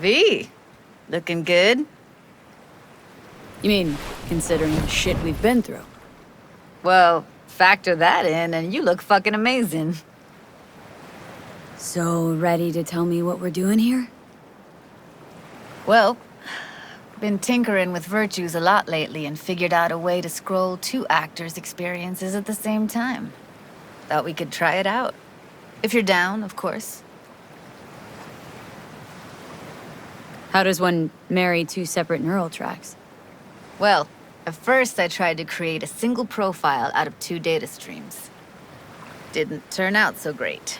V, looking good? You mean, considering the shit we've been through? Well, factor that in and you look fucking amazing. So, ready to tell me what we're doing here? Well, been tinkering with virtues a lot lately and figured out a way to scroll two actors' experiences at the same time. Thought we could try it out. If you're down, of course. How does one marry two separate neural tracks? Well, at first I tried to create a single profile out of two data streams. Didn't turn out so great.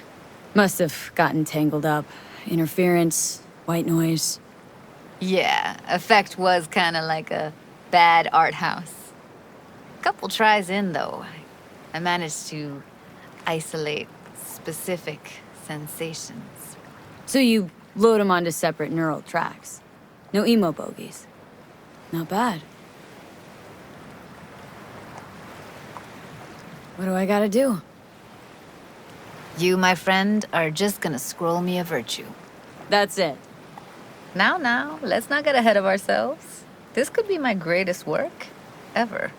Must have gotten tangled up. Interference, white noise. Yeah, effect was kinda like a bad art house. Couple tries in, though, I managed to isolate specific sensations. So you load them onto separate neural tracks. No emo bogies. Not bad. What do I gotta do? You, my friend, are just gonna scroll me a virtue. That's it. Now, let's not get ahead of ourselves. This could be my greatest work ever.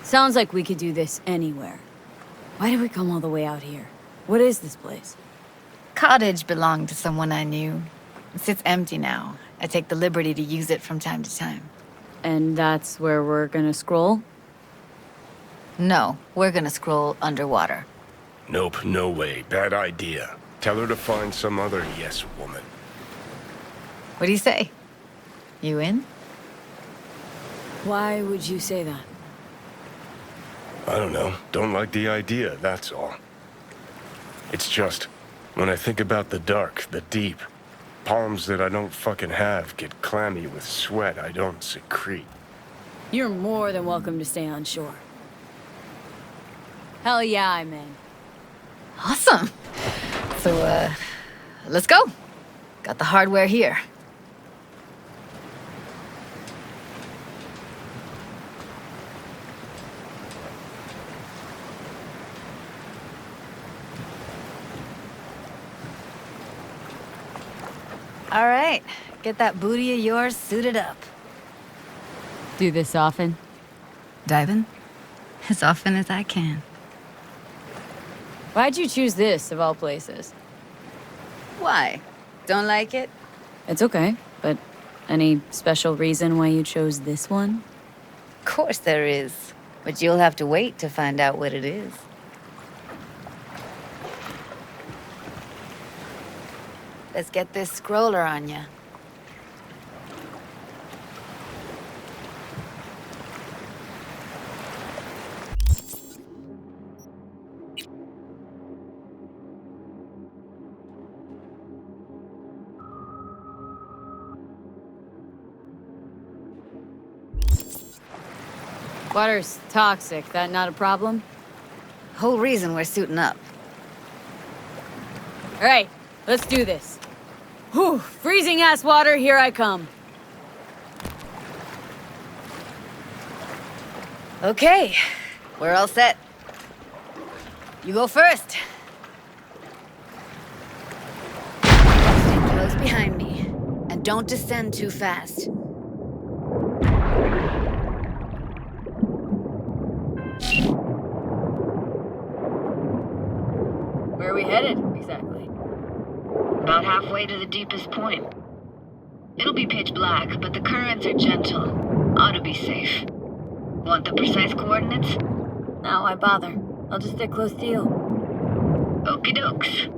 Sounds like we could do this anywhere. Why did we come all the way out here? What is this place? Cottage belonged to someone I knew. It sits empty now. I take the liberty to use it from time to time. And that's where we're gonna scroll? No, we're gonna scroll underwater. Nope, no way. Bad idea. Tell her to find some other yes woman. What do you say? You in? Why would you say that? I don't know. Don't like the idea, that's all. It's just, when I think about the dark, the deep, palms that I don't fucking have get clammy with sweat I don't secrete. You're more than welcome to stay on shore. Hell yeah, I'm in. Awesome. So, let's go. Got the hardware here. All right, get that booty of yours suited up. Do this often? Diving? As often as I can. Why'd you choose this, of all places? Why? Don't like it? It's okay, but any special reason why you chose this one? Of course there is, but you'll have to wait to find out what it is. Let's get this scroller on ya. Water's toxic, that not a problem? Whole reason we're suiting up. All right, let's do this. Whew, freezing ass water, here I come. Okay, we're all set. You go first. Stay close behind me, and don't descend too fast. Where are we headed, exactly? About halfway to the deepest point. It'll be pitch black, but the currents are gentle. Ought to be safe. Want the precise coordinates? No, why bother? I'll just stick close to you. Okie dokes.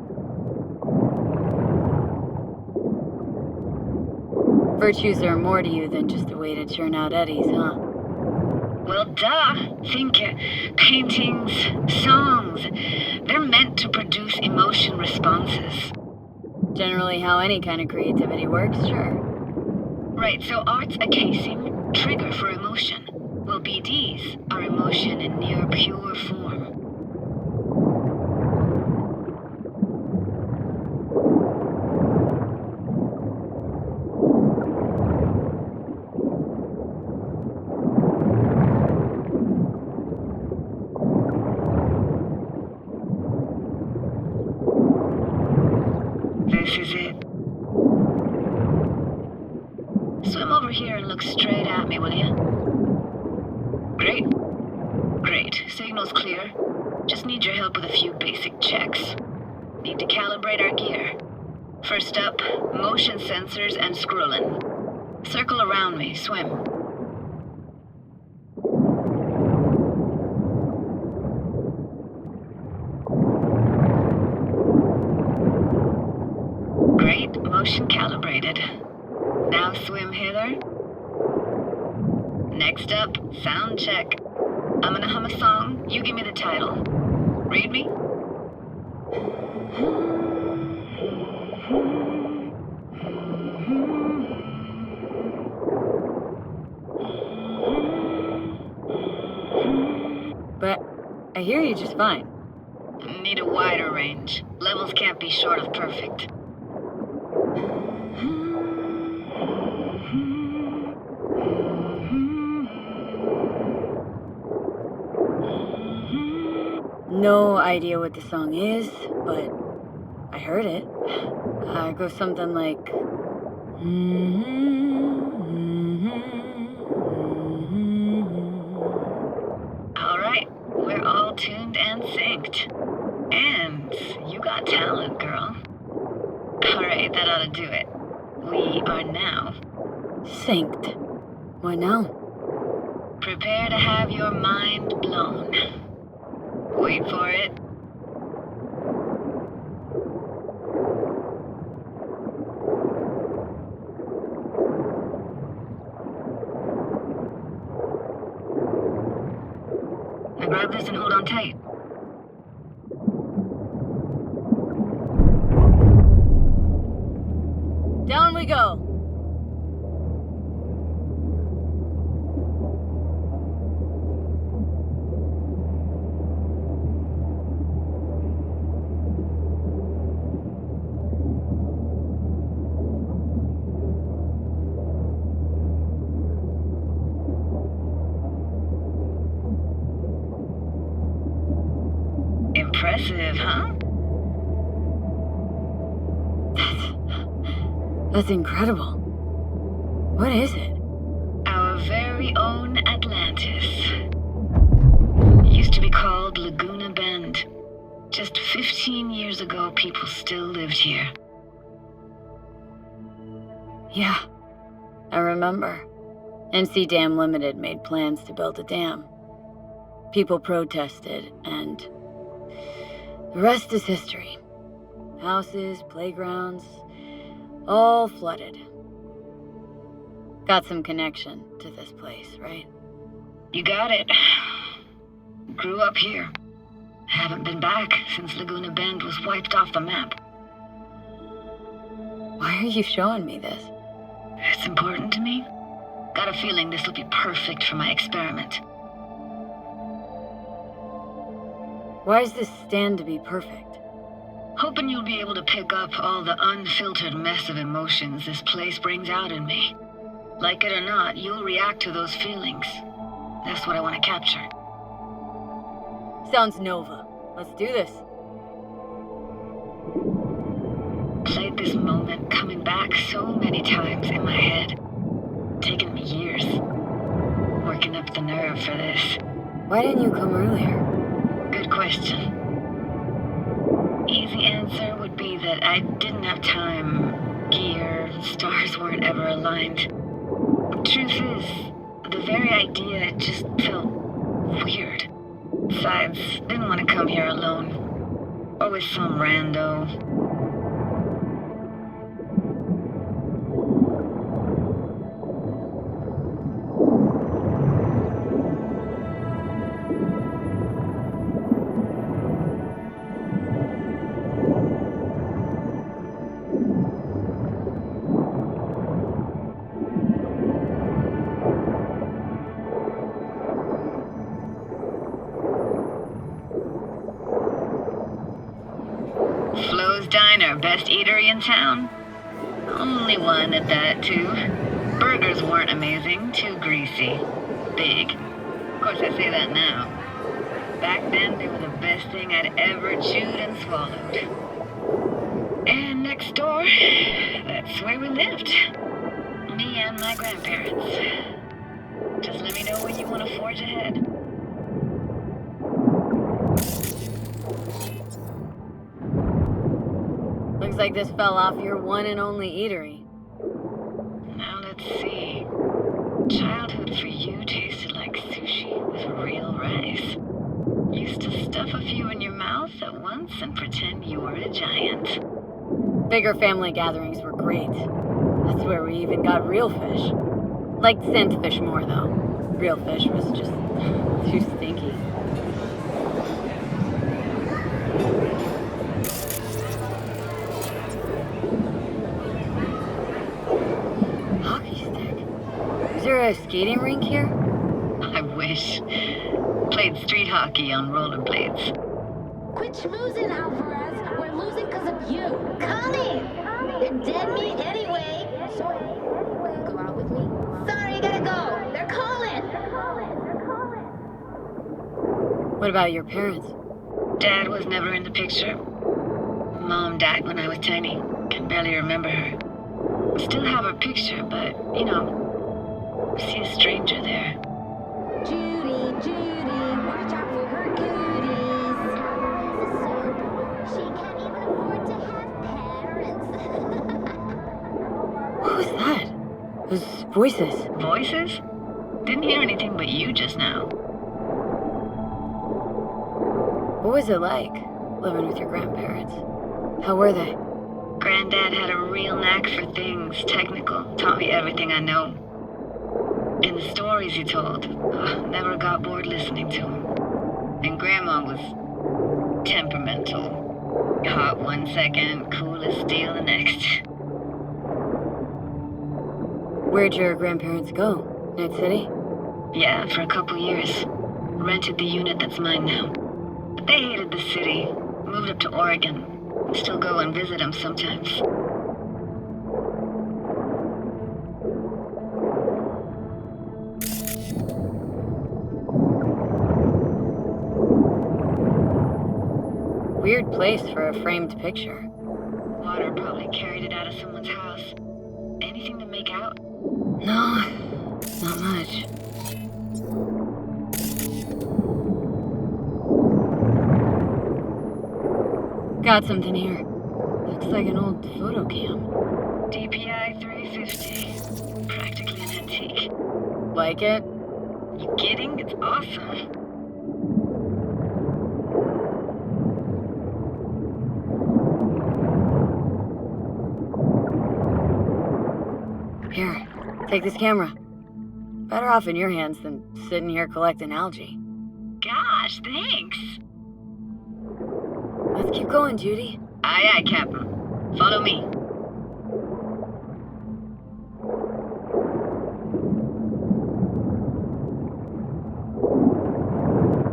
Virtues are more to you than just a way to churn out eddies, huh? Well, duh. Think paintings, songs. They're meant to produce emotion responses. Generally how any kind of creativity works, sure. Right, so art's a casing, trigger for emotion. Well, BDs are emotion in near pure form. This is it. checks. Need to calibrate our gear. First up, motion sensors and scrolling. Circle around me, swim. Great, motion calibrated. Now swim hither. Next up, sound check. I'm gonna hum a song, you give me the title. Read me? But I hear you just fine. Need a wider range. Levels can't be short of perfect. No idea what the song is, but I heard it. It goes something like... All right, we're all tuned and synced. And you got talent, girl. All right, that ought to do it. We are now. Synced. What now? Prepare to have your mind blown. Wait for it. Now grab this and hold on tight. Down we go. Impressive, huh? That's incredible. What is it? Our very own Atlantis. Used to be called Laguna Bend. Just 15 years ago, people still lived here. Yeah, I remember. NC Dam Limited made plans to build a dam. People protested, and the rest is history. Houses, playgrounds, all flooded. Got some connection to this place, right? You got it. Grew up here. Haven't been back since Laguna Bend was wiped off the map. Why are you showing me this? It's important to me. Got a feeling this will be perfect for my experiment. Why does this stand to be perfect? Hoping you'll be able to pick up all the unfiltered mess of emotions this place brings out in me. Like it or not, you'll react to those feelings. That's what I want to capture. Sounds Nova. Let's do this. Played this moment coming back so many times in my head. Taken me years. Working up the nerve for this. Why didn't you come earlier? Good question. Easy answer would be that I didn't have time. Gear, stars weren't ever aligned. Truth is, the very idea just felt weird. Besides, didn't want to come here alone. Or with some rando. Flo's Diner, best eatery in town? Only one at that, too. Burgers weren't amazing, too greasy. Big. Of course, I say that now. Back then, they were the best thing I'd ever chewed and swallowed. And next door, that's where we lived. Me and my grandparents. Just let me know when you want to forge ahead. Looks like this fell off your one and only eatery. Now let's see. Childhood for you tasted like sushi with real rice. Used to stuff a few in your mouth at once and pretend you were a giant. Bigger family gatherings were great. That's where we even got real fish. Liked scent fish more, though. Real fish was just too stinky. Hockey stick? Is there a skating rink here? I wish. Played street hockey on rollerblades. Quit schmoozing, Alvarez. We're losing because of you. Connie! They're dead meat anyway. Sorry. Go out with me? Sorry, gotta go. They're calling. What about your parents? Dad was never in the picture. Mom died when I was tiny. Can barely remember her. Still have her picture, but, you know, see a stranger there. Judy, watch out for her cooties. She can't even afford to have parents. What was that? Those voices. Voices? Didn't hear anything but you just now. What was it like, living with your grandparents? How were they? Granddad had a real knack for things technical. Taught me everything I know. And the stories he told, never got bored listening to him. And Grandma was temperamental. Hot one second, cool as steel the next. Where'd your grandparents go? Night City? Yeah, for a couple years. Rented the unit that's mine now. But they hated the city. Moved up to Oregon. Still go and visit them sometimes. Weird place for a framed picture. Water probably carried it out of someone's house. Anything to make out? No, not much. Got something here. Looks like an old photo cam. DPI 350. Practically an antique. Like it? You kidding? It's awesome. Here, take this camera. Better off in your hands than sitting here collecting algae. Gosh, thanks. Let's keep going, Judy. Aye, aye, Captain. Follow me.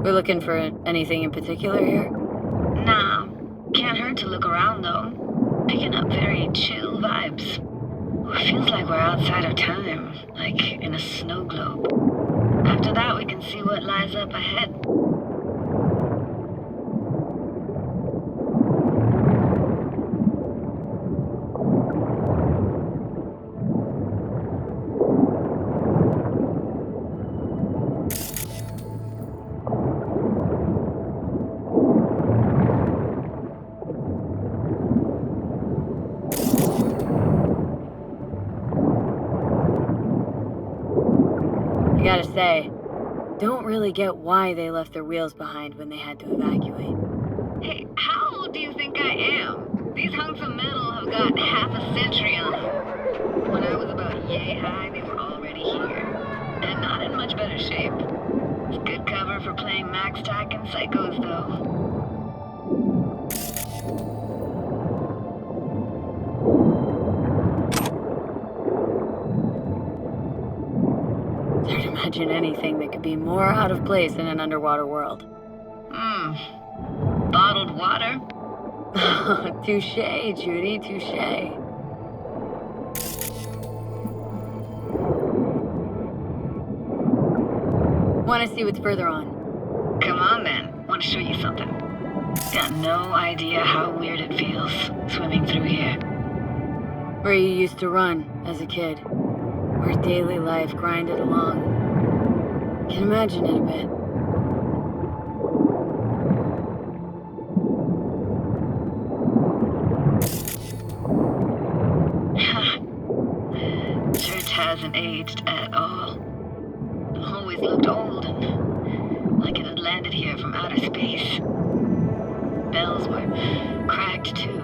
We're looking for anything in particular here? Nah, can't hurt to look around though. Picking up very chill vibes. It feels like we're outside of time, like in a snow globe. After that, we can see what lies up ahead. I gotta say, don't really get why they left their wheels behind when they had to evacuate. Hey, how old do you think I am? These hunks of metal have got half a century on them. When I was about yay high, they were already here. And not in much better shape. It's good cover for playing Max Tack and Psychos, though. Hard to imagine anything that could be more out of place in an underwater world. Bottled water? Touche, Judy, touche. Want to see what's further on? Come on, then. Want to show you something. Got no idea how weird it feels, swimming through here. Where you used to run as a kid. Where daily life grinded along. Can imagine it a bit. hasn't aged at all. It always looked old and like it had landed here from outer space. Bells were cracked too.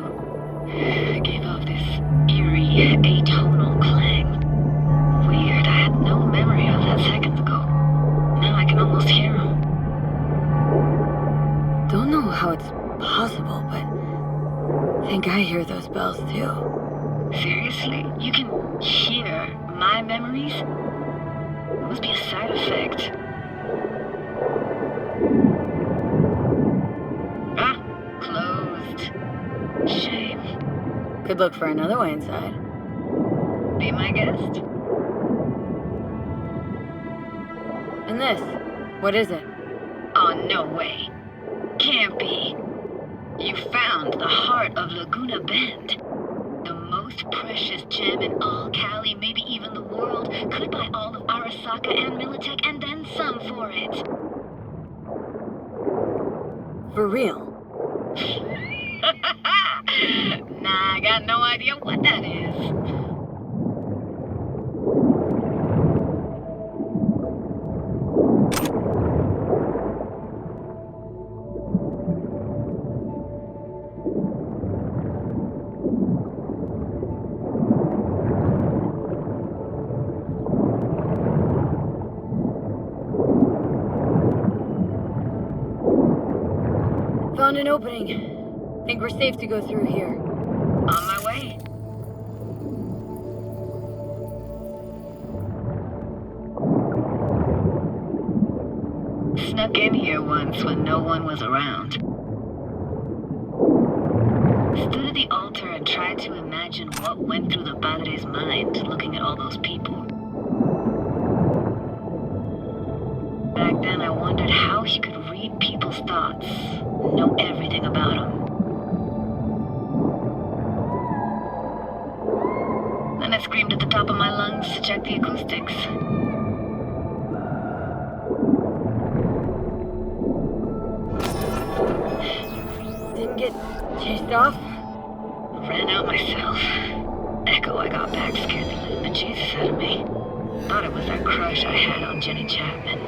It gave off this eerie, atonal clang. Weird, I had no memory of that seconds ago. Now I can almost hear them. Don't know how it's possible, but I think I hear those bells too. Seriously? You can hear my memories? It must be a side effect. Ah, closed. Shame. Could look for another way inside. Be my guest. And this, what is it? Oh, no way. Can't be. You found the heart of Laguna Bend. The most precious gem in all Cali, maybe even the world. Could buy all of Arasaka and Militech and then some for it. For real? Nah, I got no idea what that is. Found an opening. Think we're safe to go through here. On my way. Snuck in here once when no one was around. Stood at the altar and tried to imagine what went through the padre's mind looking at all those people. Back then I wondered how he could read people's thoughts, know everything about them. Then I screamed at the top of my lungs to check the acoustics. Didn't get chased off? Ran out myself. Echo I got back scared the living Jesus out of me. Thought it was that crush I had on Jenny Chapman.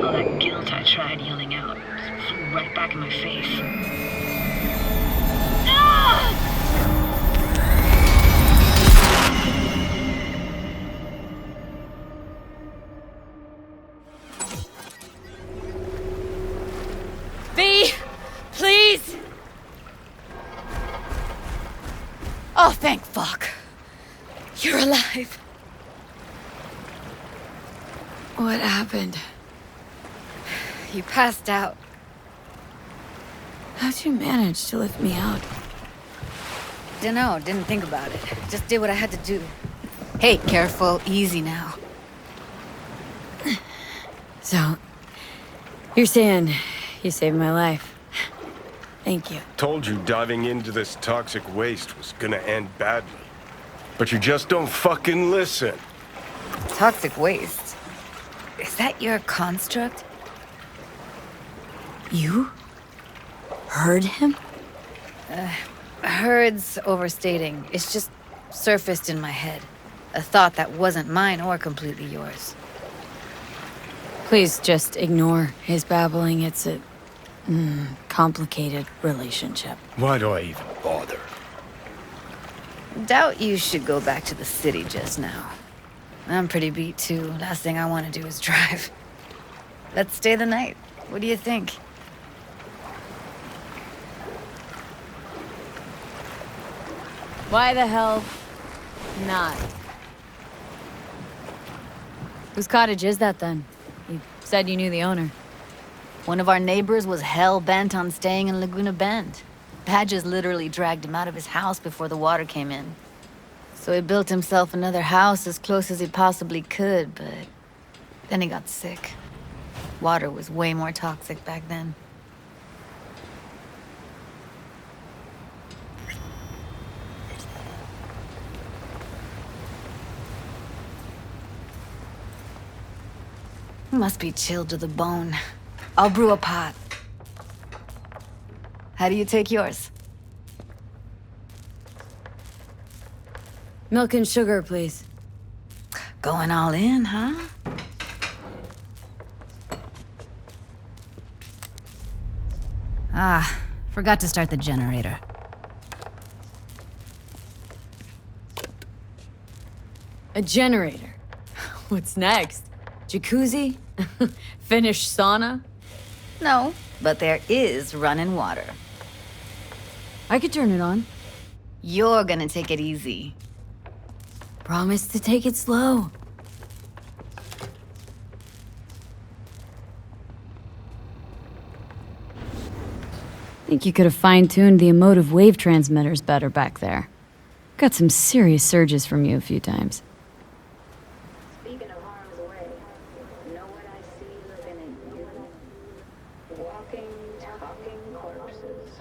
All that guilt I tried yelling out just flew right back in my face. Ah! V! Please! Oh, thank fuck. You're alive. What happened? You passed out. How'd you manage to lift me out? Dunno, didn't think about it. Just did what I had to do. Hey, careful, easy now. So, you're saying you saved my life. Thank you. Told you diving into this toxic waste was gonna end badly. But you just don't fucking listen. Toxic waste. Is that your construct? You? Heard him? Heard's overstating. It's just surfaced in my head. A thought that wasn't mine or completely yours. Please just ignore his babbling. It's a complicated relationship. Why do I even bother? Doubt you should go back to the city just now. I'm pretty beat too. Last thing I want to do is drive. Let's stay the night. What do you think? Why the hell not? Whose cottage is that then? You said you knew the owner. One of our neighbors was hell-bent on staying in Laguna Bend. Badges literally dragged him out of his house before the water came in. So he built himself another house as close as he possibly could, but then he got sick. Water was way more toxic back then. Must be chilled to the bone. I'll brew a pot. How do you take yours? Milk and sugar, please. Going all in, huh? Ah, forgot to start the generator. A generator. What's next? Jacuzzi? Finnish sauna? No, but there is running water. I could turn it on. You're gonna take it easy. Promise to take it slow. Think you could have fine-tuned the emotive wave transmitters better back there. Got some serious surges from you a few times. Speaking of harm's way, know what I see looking at you? Walking, talking corpses.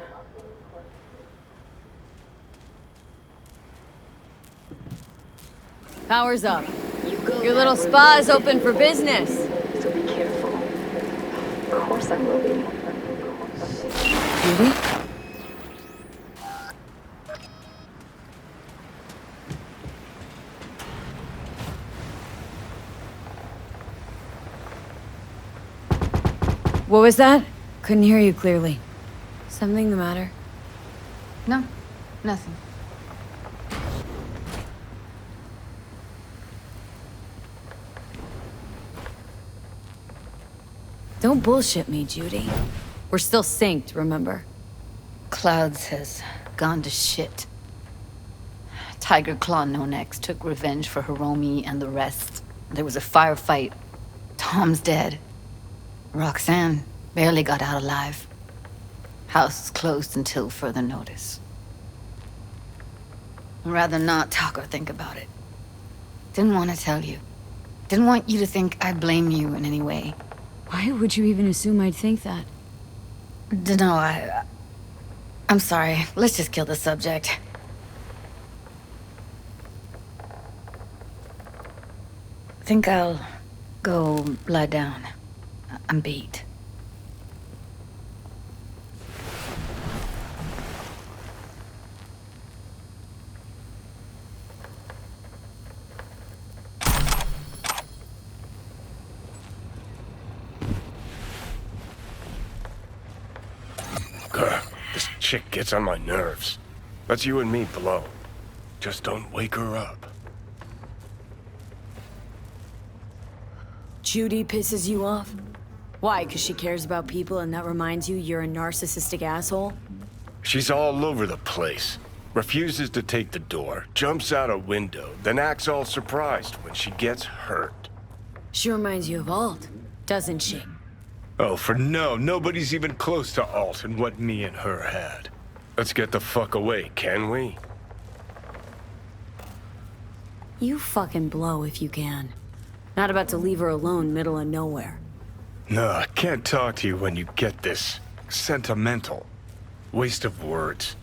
Power's up. You go Your little that way. spa is open for business. So be careful. Of course I will be. Judy? What was that? Couldn't hear you clearly. Something the matter? No, nothing. Don't bullshit me, Judy. We're still synced, remember? Clouds has gone to shit. Tiger Claw No Next took revenge for Hiromi and the rest. There was a firefight. Tom's dead. Roxanne barely got out alive. House is closed until further notice. I'd rather not talk or think about it. Didn't want to tell you. Didn't want you to think I blame you in any way. Why would you even assume I'd think that? Dunno, I'm sorry. Let's just kill the subject. Think I'll go lie down. I'm beat. This chick gets on my nerves. That's you and me below. Just don't wake her up. Judy pisses you off? Why, because she cares about people and that reminds you you're a narcissistic asshole? She's all over the place. Refuses to take the door, jumps out a window, then acts all surprised when she gets hurt. She reminds you of Alt, doesn't she? Oh, for no, nobody's even close to Alt and what me and her had. Let's get the fuck away, can we? You fucking blow if you can. Not about to leave her alone middle of nowhere. No, I can't talk to you when you get this sentimental. Waste of words.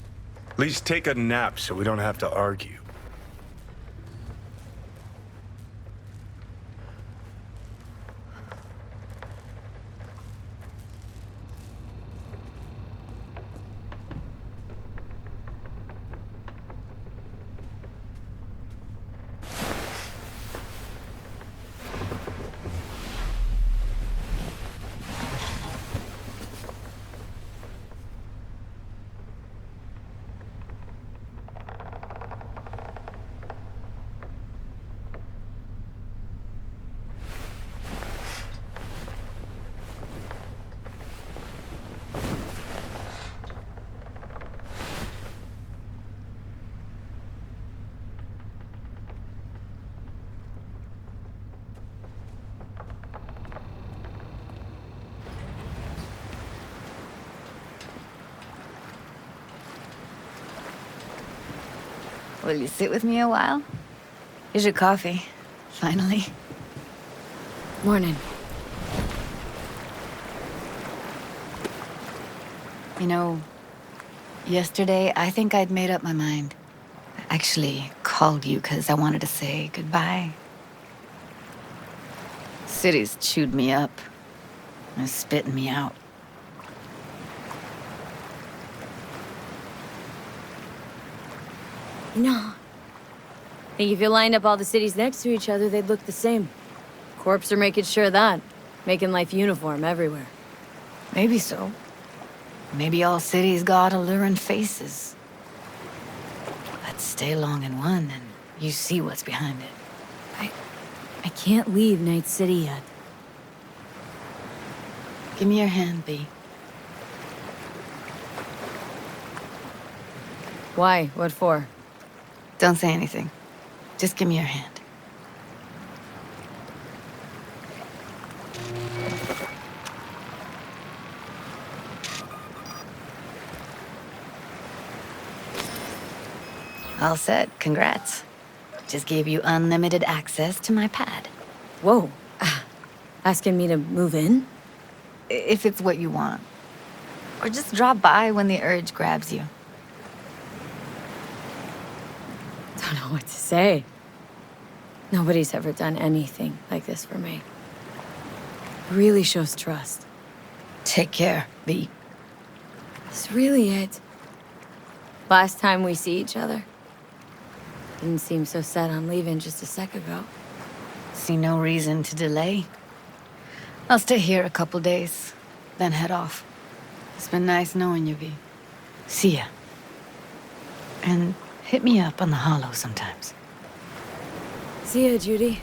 At least take a nap so we don't have to argue. Will you sit with me a while? Here's your coffee. Finally. Morning. You know, yesterday I think I'd made up my mind. I actually called you because I wanted to say goodbye. City's chewed me up and spitting me out. No. Think if you lined up all the cities next to each other, they'd look the same. Corps are making sure of that. Making life uniform everywhere. Maybe so. Maybe all cities got alluring faces. Let's stay long in one and you see what's behind it. I can't leave Night City yet. Give me your hand, B. Why? What for? Don't say anything. Just give me your hand. All set. Congrats. Just gave you unlimited access to my pad. Whoa. Asking me to move in? If it's what you want. Or just drop by when the urge grabs you. Don't know what to say. Nobody's ever done anything like this for me. It really shows trust. Take care, B. It's really it. Last time we see each other. Didn't seem so set on leaving just a sec ago. See no reason to delay. I'll stay here a couple days, then head off. It's been nice knowing you, V. See ya. And hit me up on the holo sometimes. See ya, Judy.